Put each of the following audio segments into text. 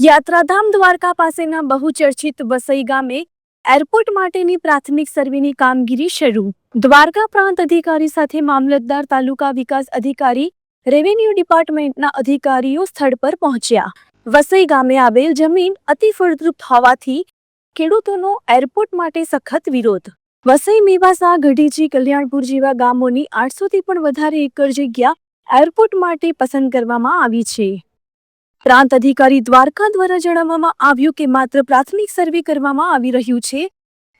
યાત્રાધામ દ્વારકા પાસેના બહુચર્ચિત વસઈ ગામે એરપોર્ટ માટેની પ્રાથમિક સર્વેની કામગીરી શરૂ. દ્વારકા પ્રાંત અધિકારી સાથે મામલતદાર, તાલુકા વિકાસ અધિકારી, રેવન્યુ ડિપાર્ટમેન્ટના અધિકારીઓ સ્થળ પર પહોંચ્યા. વસઈ ગામે આવેલ જમીન અતિ ફળદ્રુપ હોવાથી ખેડૂતોનો એરપોર્ટ માટે સખત વિરોધ. વસઈ, મેવાસા, ગઢીજી, કલ્યાણપુર જેવા ગામોની 800 થી પણ વધારે એકર જગ્યા એરપોર્ટ માટે પસંદ કરવામાં આવી છે. પ્રાંત અધિકારી દ્વારકા દ્વારા જણાવવામાં આવ્યું કે માત્ર પ્રાથમિક સર્વે કરવામાં આવી રહ્યું છે.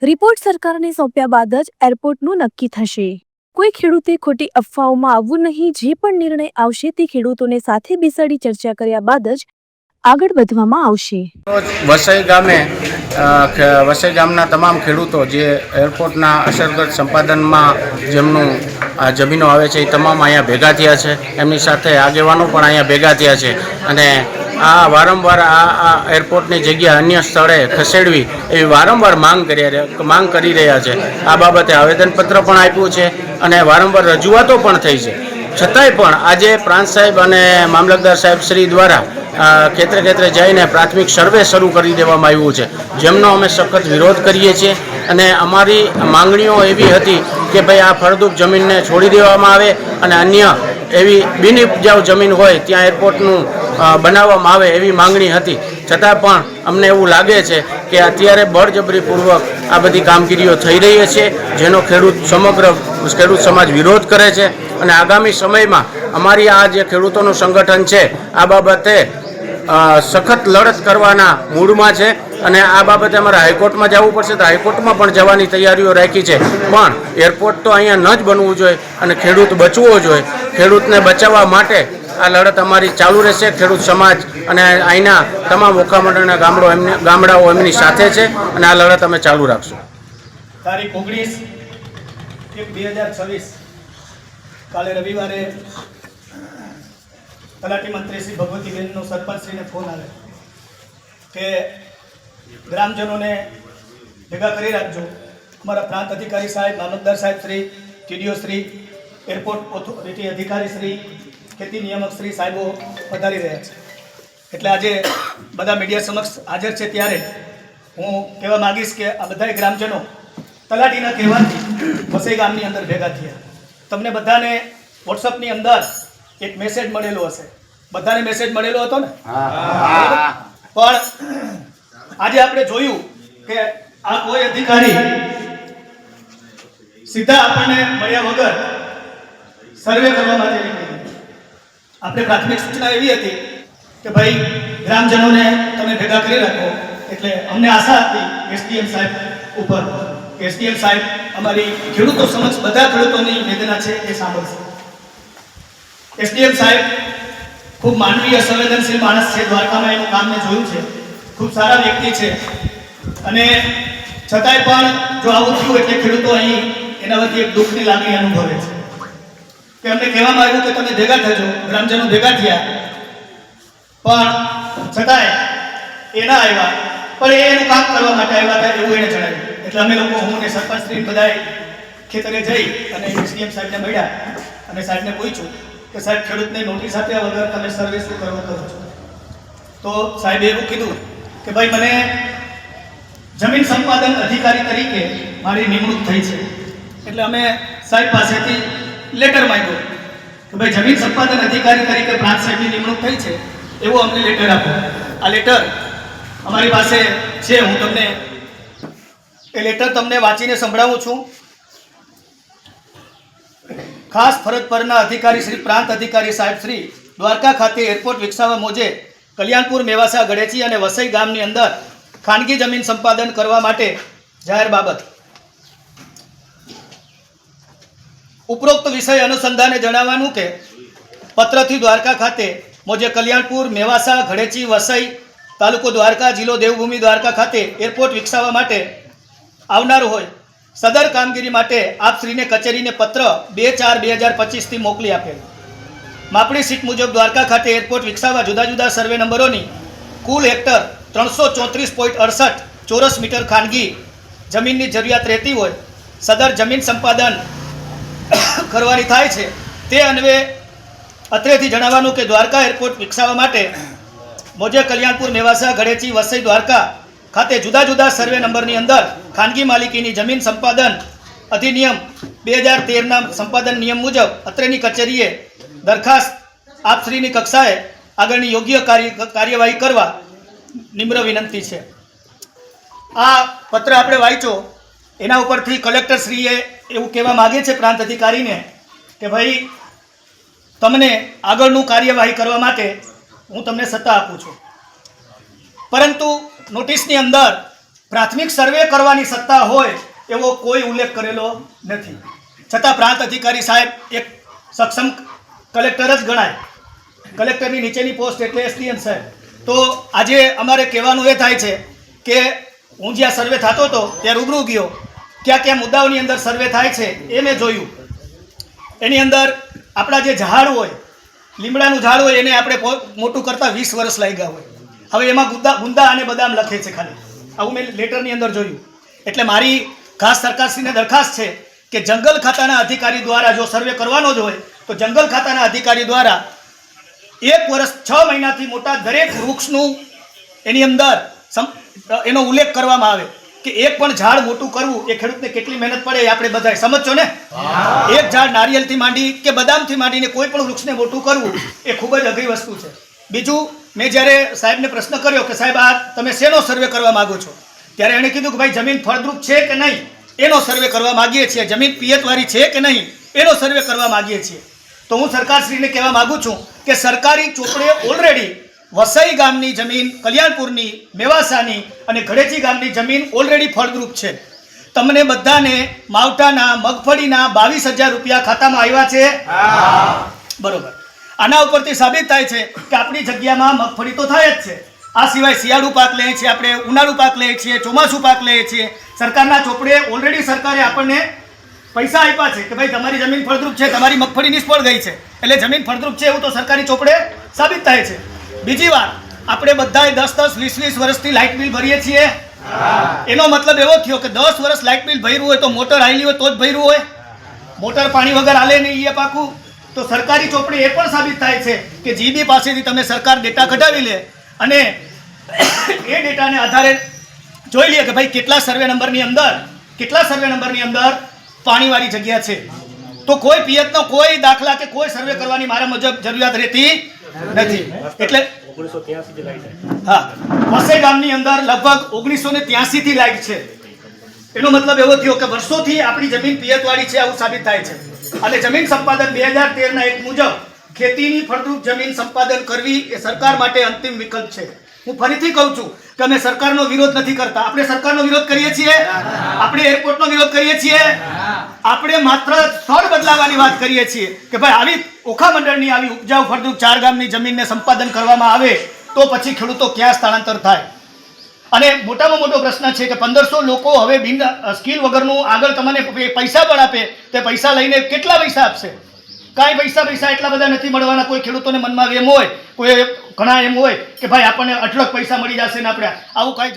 રિપોર્ટ સરકારને સોંપ્યા બાદ જ એરપોર્ટનું નક્કી થશે. કોઈ ખેડૂતે ખોટી અફવાઓમાં આવવું નહીં. જે પણ નિર્ણય આવશે તે ખેડૂતોને સાથે બેસાડી ચર્ચા કર્યા બાદ જ આગળ વધવામાં આવશે. વસઈ ગામના તમામ ખેડૂતો જે એરપોર્ટના અસરગ્રસ્ત સંપાદનમાં જેમનું જમીનો આવે છે એ તમામ અહીંયા ભેગા થયા છે. એમની સાથે આગેવાનો પણ અહીંયા ભેગા થયા છે અને આ વારંવાર આ એરપોર્ટની જગ્યા અન્ય સ્થળે ખસેડવી એવી વારંવાર માંગ કરી રહ્યા છે. આ બાબતે આવેદનપત્ર પણ આપ્યું છે અને વારંવાર રજૂઆતો પણ થઈ છે. છતાંય પણ આજે પ્રાંત સાહેબ અને મામલતદાર સાહેબ શ્રી દ્વારા ખેતરે જઈને પ્રાથમિક સર્વે શરૂ કરી દેવામાં આવ્યું છે, જેમનો અમે સખત વિરોધ કરીએ છીએ. અને અમારી માંગણીઓ એવી હતી કે ભાઈ આ ફળદ્રુપ જમીનને છોડી દેવામાં આવે અને અન્ય એવી બિનઉપજાઉ જમીન હોય ત્યાં એરપોર્ટનું બનાવવામાં આવે એવી માંગણી હતી. છતાં પણ અમને એવું લાગે છે કે અત્યારે બળજબરીપૂર્વક આ બધી કામગીરીઓ થઈ રહી છે, જેનો સમગ્ર ખેડૂત સમાજ વિરોધ કરે છે. અને આગામી સમયમાં અમારી આ જે ખેડૂતોનું સંગઠન છે આ બાબતે સખત લડત કરવાના મૂડમાં છે અને આ બાબતે અમારે હાઈકોર્ટમાં જવું પડશે તો હાઈકોર્ટમાં પણ જવાની તૈયારીઓ રાખી છે. પણ એરપોર્ટ તો અહીંયા ન જ બનવું જોઈએ અને ખેડૂત બચવો જોઈએ. ખેડૂતને બચાવવા માટે આ લડત અમારી ચાલુ રહેશે. ખેડૂત સમાજ અને અહીંના તમામ ઓખામંડળના ગામડાઓ એમની સાથે છે અને આ લડત અમે ચાલુ રાખશું. તારીખ 19/1/2026 કાલે રવિવારે તલાટી મંત્રી શ્રી ભગવતીબેનનો સરપંચશ્રીને ફોન આવ્યો કે ગ્રામજનોને ભેગા કરી રાખજો. અમારા પ્રાંત અધિકારી સાહેબ, મામલતદાર સાહેબ Shri, TDO Shri, airport authority અધિકારી શ્રી, ખેતી નિયામક શ્રી સાહેબો પધારી રહ્યા છે. એટલે આજે બધા મીડિયા સમક્ષ હાજર છે ત્યારે હું કહેવા માગીશ કે આ બધા ગ્રામજનો તલાટીના કહેવાથી વસઈ ગામની અંદર ભેગા થયા. તમને બધાને વોટ્સઅપની અંદર એક મેસેજ મળેલો હશે. બધાને મેસેજ મળેલો હતો ને? પણ આજે આપણે જોયું કે આ કોઈ અધિકારી સીધા આપણને મળ્યા વગર સર્વે કરવા માટે નીકળી. આપણે પ્રાથમિક સૂચના એવી હતી કે ભાઈ ગ્રામજનોને તમે ભેગા કરી રાખો. એટલે અમને આશા હતી એસડીએમ સાહેબ ઉપર. એસડીએમ સાહેબ અમારી ખેડૂતો સમક્ષ બધા ખેડૂતોની વેદના છે એ સાંભળશે. એસડીએમ સાહેબ ખૂબ માનવીય સંવેદનશીલ માણસ છે. દ્વારકામાં એનું કામ મેં જોયું છે. ખૂબ સારા વ્યક્તિ છે અને છતાંય પણ જો આવું થયું એટલે ખેડૂતો અહીં એના વચ્ચે એક દુઃખની લાગણી અનુભવે છે કે અમને કહેવામાં આવ્યું કે તમે ભેગા થજો. ગ્રામજનો ભેગા થયા પણ છતાંય એના આવ્યા, પણ એનું કામ કરવા માટે આવ્યા હતા એવું એને જણાવ્યું. એટલે અમે લોકો, હું ને સરપંચ શ્રી બધાએ ખેતરે જઈ અને એસડીએમ સાહેબને મળ્યા અને સાહેબને પૂછ્યું કે સાહેબ ખેડૂતને નોટિસ આપ્યા વગર તમે સર્વે શું કરો છો? તો સાહેબે એવું કીધું કે ભાઈ મને જમીન સંપાદન અધિકારી તરીકે મારી નિમણૂક થઈ છે. એટલે અમે સાહેબ પાસેથી લેટર માંગ્યો કે ભાઈ જમીન સંપાદન અધિકારી તરીકે પ્રાંત સાહેબની નિમણૂક થઈ છે એવો અમને લેટર આપો. આ લેટર અમારી પાસે છે. હું તમને એ લેટર તમને વાંચીને સંભળાવું છું. ખાસ ફરજ પરના અધિકારી શ્રી, પ્રાંત અધિકારી સાહેબ શ્રી, દ્વારકા ખાતે એરપોર્ટ વિકસાવવા મોજે કલ્યાણપુર, મેવાસા, ગળેચી અને વસઈ ગામની અંદર ખાનગી જમીન સંપાદન કરવા માટે જાહેર બાબત. ઉપરોક્ત વિષય અનુસંધાને જણાવવાનું કે પત્રથી દ્વારકા ખાતે મોજે કલ્યાણપુર, મેવાસા, ગળેચી, વસઈ, તાલુકો દ્વારકા, જિલ્લો દેવભૂમિ દ્વારકા ખાતે એરપોર્ટ વિકસાવવા માટે આવનાર હોય સદર કામગીરી માટે આપશ્રીને કચેરીને પત્ર 2/4/2025 થી મોકલી આપેલ. માપણી સીટ મુજબ દ્વારકા ખાતે એરપોર્ટ વિકસાવવા જુદા જુદા સર્વે નંબરોની કુલ હેક્ટર 334.68 ચોરસ મીટર ખાનગી જમીનની જરૂરિયાત રહેતી હોય સદર જમીન સંપાદન કરવાની થાય છે. તે અન્વયે અત્રેથી જણાવવાનું કે દ્વારકા એરપોર્ટ વિકસાવવા માટે મોજે કલ્યાણપુર મેવાસા ગળેચી વસઈ દ્વારકા ખાતે જુદા જુદા સર્વે નંબરની અંદર ખાનગી માલિકીની જમીન સંપાદન અધિનિયમ 2013ના સંપાદન નિયમ મુજબ અત્રેની કચેરીએ દરખાસ્ત આપશ્રીની કક્ષાએ આગળની યોગ્ય કાર્યવાહી કરવા નિમ્ર વિનંતી છે. આ પત્ર આપણે વાંચ્યો એના ઉપરથી કલેક્ટરશ્રીએ એવું કહેવા માગે છે પ્રાંત અધિકારીને કે ભાઈ તમને આગળનું કાર્યવાહી કરવા માટે હું તમને સત્તા આપું છું, પરંતુ નોટિસની અંદર પ્રાથમિક સર્વે કરવાની સત્તા હોય એવો કોઈ ઉલ્લેખ કરેલો નથી. છતાં પ્રાંત અધિકારી સાહેબ એક સક્ષમ કલેક્ટર જ ગણાય. કલેક્ટરની નીચેની પોસ્ટ એટલે એસડીએમ સાહેબ. તો આજે અમારે કહેવાનું એ થાય છે કે હું જ્યાં સર્વે થતો હતો ત્યાં રૂબરૂ ગયો, ક્યાં ક્યાં મુદ્દાઓની અંદર સર્વે થાય છે એ મેં જોયું. એની અંદર આપણા જે ઝાડ હોય, લીમડાનું ઝાડ હોય, એને આપણે મોટું કરતાં 20 વર્ષ લાગ્યા હોય. હવે એમાં ગુંદા અને બદામ લખે છે ખાલી. આવું મેં લેટરની અંદર જોયું. એટલે મારી ખાસ સરકારશ્રીને દરખાસ્ત છે કે જંગલ ખાતાના અધિકારી દ્વારા જો સર્વે કરવાનો જ હોય તો જંગલ ખાતાના અધિકારી દ્વારા 1 વર્ષ 6 મહિનાથી મોટા દરેક વૃક્ષનું એની અંદર એનો ઉલ્લેખ કરવામાં આવે કે એક પણ ઝાડ મોટું કરવું એ ખેડૂતને કેટલી મહેનત પડે એ આપણે બધાય સમજો ને. એક ઝાડ નારિયેલથી માંડી કે બદામથી માંડીને કોઈ પણ વૃક્ષને મોટું કરવું એ ખૂબ જ અઘરી વસ્તુ છે. બીજું, મેં જ્યારે સાહેબને પ્રશ્ન કર્યો કે સાહેબ આ તમે શેનો સર્વે કરવા માગો છો, ત્યારે એણે કીધું કે ભાઈ જમીન ફળદ્રુપ છે કે નહીં એનો સર્વે કરવા માગીએ છીએ, જમીન પિયતવાળી છે કે નહીં એનો સર્વે કરવા માગીએ છીએ. તો હું સરકારશ્રીને કહેવા માગું છું કે સરકારી ચોપડે ઓલરેડી વસઈ ગામની જમીન, કલ્યાણપુરની, મેવાસાની અને ગળેચી ગામની જમીન ઓલરેડી ફળદ્રુપ છે. તમને બધાને માવઠાના, મગફળીના 22,000 રૂપિયા ખાતામાં આવ્યા છે? બરોબર. આના ઉપરથી સાબિત થાય છે કે આપણી જગ્યામાં મગફળી તો થાય જ છે. આ સિવાય શિયાળુ પાક લઈએ છીએ, આપણે ઉનાળુ પાક લઈએ છીએ, ચોમાસું પાક લઈએ છીએ. સરકારના ચોપડે ઓલરેડી સરકારે આપણને પૈસા આપ્યા છે કે ભાઈ તમારી જમીન ફળદ્રુપ છે, તમારી મગફળી નિષ્ફળ ગઈ છે એટલે જમીન ફળદ્રુપ છે એવું તો સરકારી ચોપડે સાબિત થાય છે. બીજી વાત, આપણે બધાએ 10-10, 20-20 વર્ષથી લાઇટ બિલ ભરીએ છીએ. એનો મતલબ એવો થયો કે 10 વર્ષ લાઇટ બિલ ભર્યું હોય તો મોટર હાલી હોય તો જ ભર્યું હોય, મોટર પાણી વગર હાલે નહીં એ પાકું. તો સરકારી ચોપડે એ પણ સાબિત થાય છે કે જીબી પાસેથી તમે સરકાર ડેટા કઢાવી લે અને એ ડેટાને આધારે જોઈ લે કે ભાઈ કેટલા સર્વે નંબરની અંદર પાણીવાળી જગ્યા છે. તો કોઈ પિયતનો કોઈ દાખલા કે કોઈ સર્વે કરવાની મારા મુજબ જરૂરિયાત રહેતી નથી. એટલે હા, વસઈ ગામની અંદર લગભગ 1983 થી લાઈટ છે. એનો મતલબ એવો થયો કે વર્ષોથી આપણી જમીન પિયતવાળી છે આવું સાબિત થાય છે. અને જમીન સંપાદન 2013ના એક મુજબ ખેતીની ફળદ્રુપ જમીન સંપાદન કરવી એ સરકાર માટે અંતિમ વિકલ્પ છે. હું ફરીથી કહું છું કે અમે સરકારનો વિરોધ નથી કરતા. આપણે સરકારનો વિરોધ કરીએ છીએ? આપણે એરપોર્ટનો વિરોધ કરીએ છીએ? આપણે માત્ર સ્થળ બદલાવાની વાત કરીએ છીએ કે ભાઈ આવી ઓખા મંડળની આવી ઉપજાઉ ફળદ્રુપ 4 ગામની જમીનને સંપાદન કરવામાં આવે તો પછી ખેડૂતો ક્યાં સ્થળાંતર થાય. અને મોટામાં મોટો પ્રશ્ન છે કે 1500 લોકો હવે બિન સ્કિલ વગરનું આગળ તમને પૈસા પણ આપે તે પૈસા લઈને કેટલા પૈસા આપશે? કાંઈ પૈસા એટલા બધા નથી મળવાના. કોઈ ખેડૂતોને મનમાં એમ હોય, કોઈ ઘણા એમ હોય કે ભાઈ આપણને 8 લાખ પૈસા મળી જશે ને આપણે આવું કાંઈ